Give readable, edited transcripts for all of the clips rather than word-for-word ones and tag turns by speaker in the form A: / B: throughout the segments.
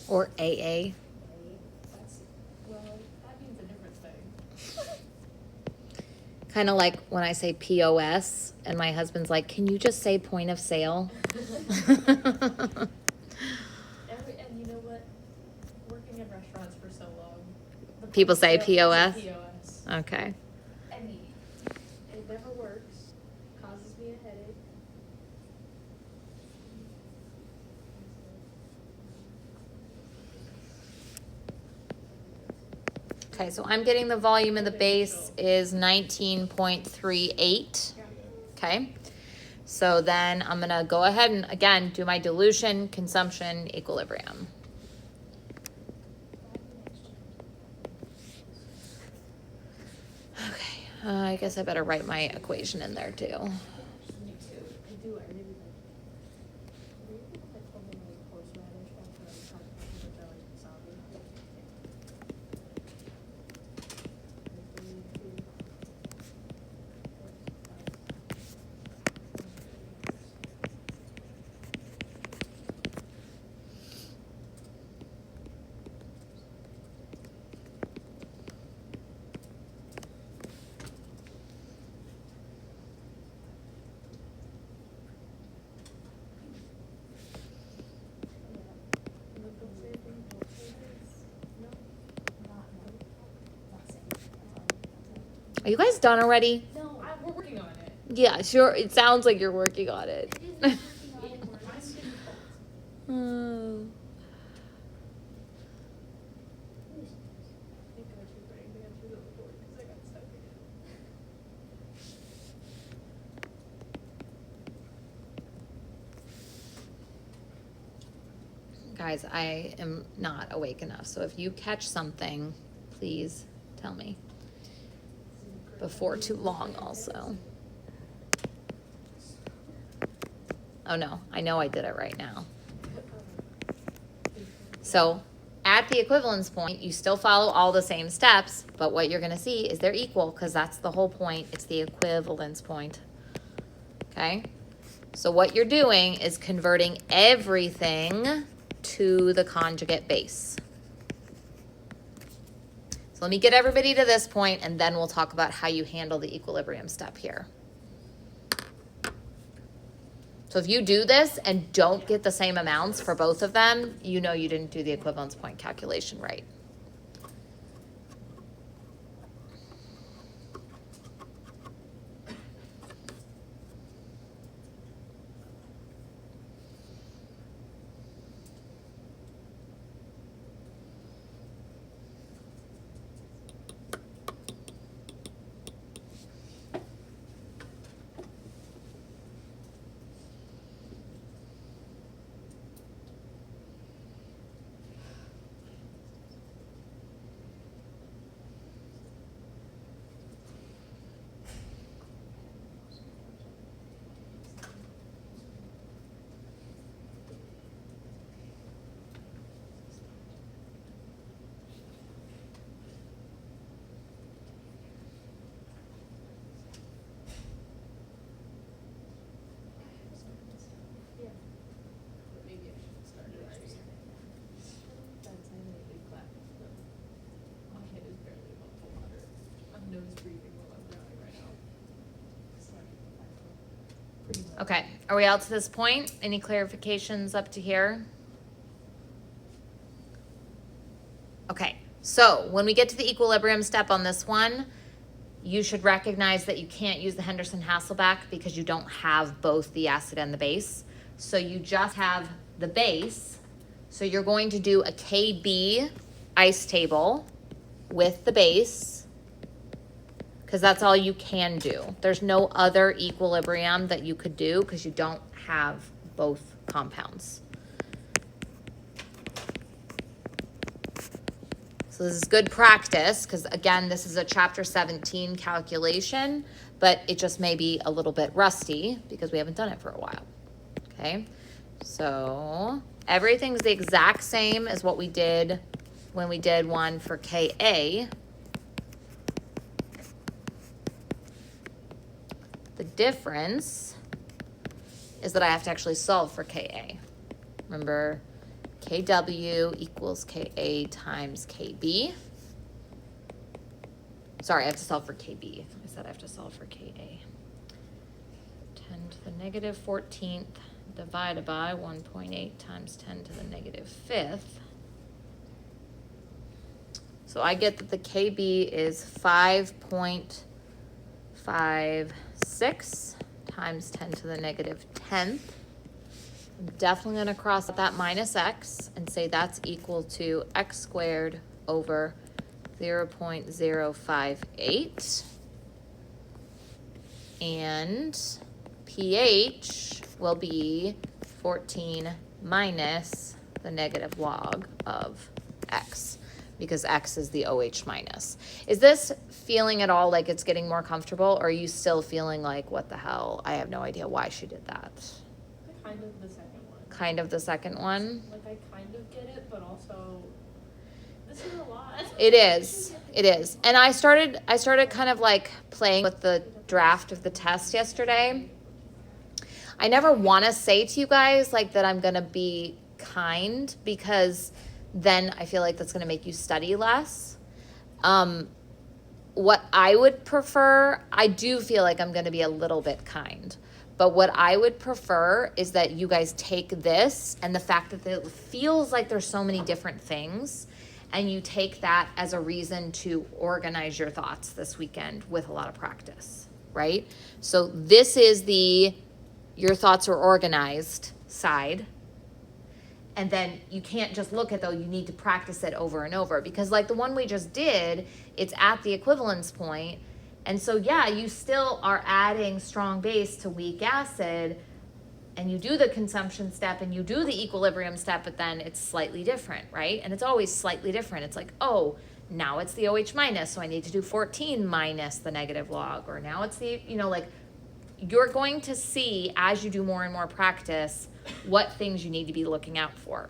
A: Or AA.
B: Well, that means a different thing.
A: Kind of like when I say POS and my husband's like, can you just say point of sale?
B: And you know what? Working in restaurants for so long, the
A: People
B: point of
A: say
B: sale is a
A: POS?
B: POS.
A: Okay.
B: I mean, it never works. Causes me a headache.
A: Okay, so I'm getting the volume of the base is 19.38. Okay. So then I'm going to go ahead and, again, do my dilution, consumption, equilibrium. Okay, I guess I better write my equation in there too.
B: Me too. I do. I really like. Were you able to pull in like horseradish after I was talking about like wasabi?
A: Are you guys done already?
B: No, we're working on it.
A: Yeah, sure. It sounds like you're working on it.
B: Mine's difficult.
A: Oh.
B: I think I should put anything else through the board because I got stuck again.
A: Guys, I am not awake enough. So if you catch something, please tell me. Before too long also. Oh no, I know I did it right now. So at the equivalence point, you still follow all the same steps, but what you're gonna see is they're equal because that's the whole point. It's the equivalence point. Okay? So what you're doing is converting everything to the conjugate base. So let me get everybody to this point, and then we'll talk about how you handle the equilibrium step here. So if you do this and don't get the same amounts for both of them, you know you didn't do the equivalence point calculation right.
B: Yeah. But maybe I should start it already. That's I need a big clap. No. My head is barely above the water. I'm nose breathing while I'm drowning right now. Sorry. Pretty much.
A: Okay, are we out to this point? Any clarifications up to here? Okay, so when we get to the equilibrium step on this one, you should recognize that you can't use the Henderson-Hasselbalch because you don't have both the acid and the base. So you just have the base. So you're going to do a KB ice table with the base because that's all you can do. There's no other equilibrium that you could do because you don't have both compounds. So this is good practice because, again, this is a chapter 17 calculation, but it just may be a little bit rusty because we haven't done it for a while. Okay, so everything's the exact same as what we did when we did one for Ka. The difference is that I have to actually solve for Ka. Remember, KW equals KA times KB. Sorry, I have to solve for KB. I said I have to solve for KA. 10 to the negative 14th divided by 1.8 times 10 to the negative 5th. So I get that the KB is 5.56 times 10 to the negative 10th. I'm definitely going to cross out that minus x and say that's equal to x squared over 0.058. And pH will be 14 minus the negative log of x, because x is the OH minus. Is this feeling at all like it's getting more comfortable, or are you still feeling like, what the hell, I have no idea why she did that?
B: Kind of the second one.
A: Kind of the second one?
B: Like, I kind of get it, but also, this is a lot.
A: It is. It is. And I started kind of like playing with the draft of the test yesterday. I never want to say to you guys like that I'm going to be kind, because then I feel like that's going to make you study less. What I would prefer, I do feel like I'm going to be a little bit kind. But what I would prefer is that you guys take this and the fact that it feels like there's so many different things, and you take that as a reason to organize your thoughts this weekend with a lot of practice, right? So this is the your thoughts are organized side. And then you can't just look at though, you need to practice it over and over, because like the one we just did, it's at the equivalence point. And so, yeah, you still are adding strong base to weak acid, and you do the consumption step and you do the equilibrium step, but then it's slightly different, right? And it's always slightly different. It's like, oh, now it's the OH minus, so I need to do 14 minus the negative log, or now it's the, like you're going to see as you do more and more practice what things you need to be looking out for.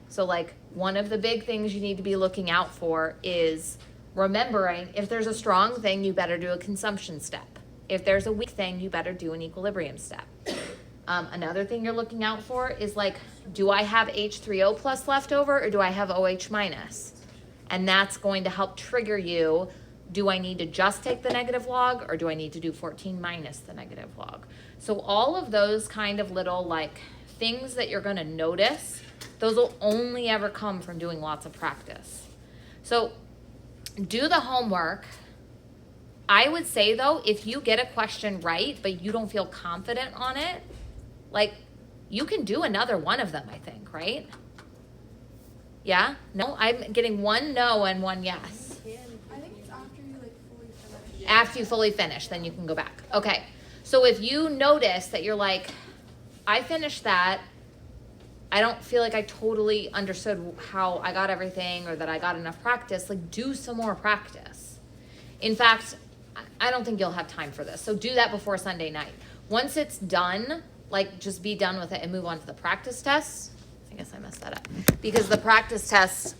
A: So like one of the big things you need to be looking out for is remembering, if there's a strong thing, you better do a consumption step. If there's a weak thing, you better do an equilibrium step. Another thing you're looking out for is like, do I have H3O plus left over, or do I have OH minus? And that's going to help trigger you. Do I need to just take the negative log, or do I need to do 14 minus the negative log? So all of those kind of little like things that you're going to notice, those will only ever come from doing lots of practice. So do the homework. I would say though, if you get a question right, but you don't feel confident on it, like you can do another one of them, I think, right? Yeah? No? I'm getting one no and one yes.
C: I think it's after you like fully finish.
A: After you fully finish, then you can go back. Okay. So if you notice that you're like, I finished that, I don't feel like I totally understood how I got everything, or that I got enough practice, like do some more practice. In fact, I don't think you'll have time for this. So do that before Sunday night. Once it's done, like just be done with it and move on to the practice tests. I guess I messed that up. Because the practice tests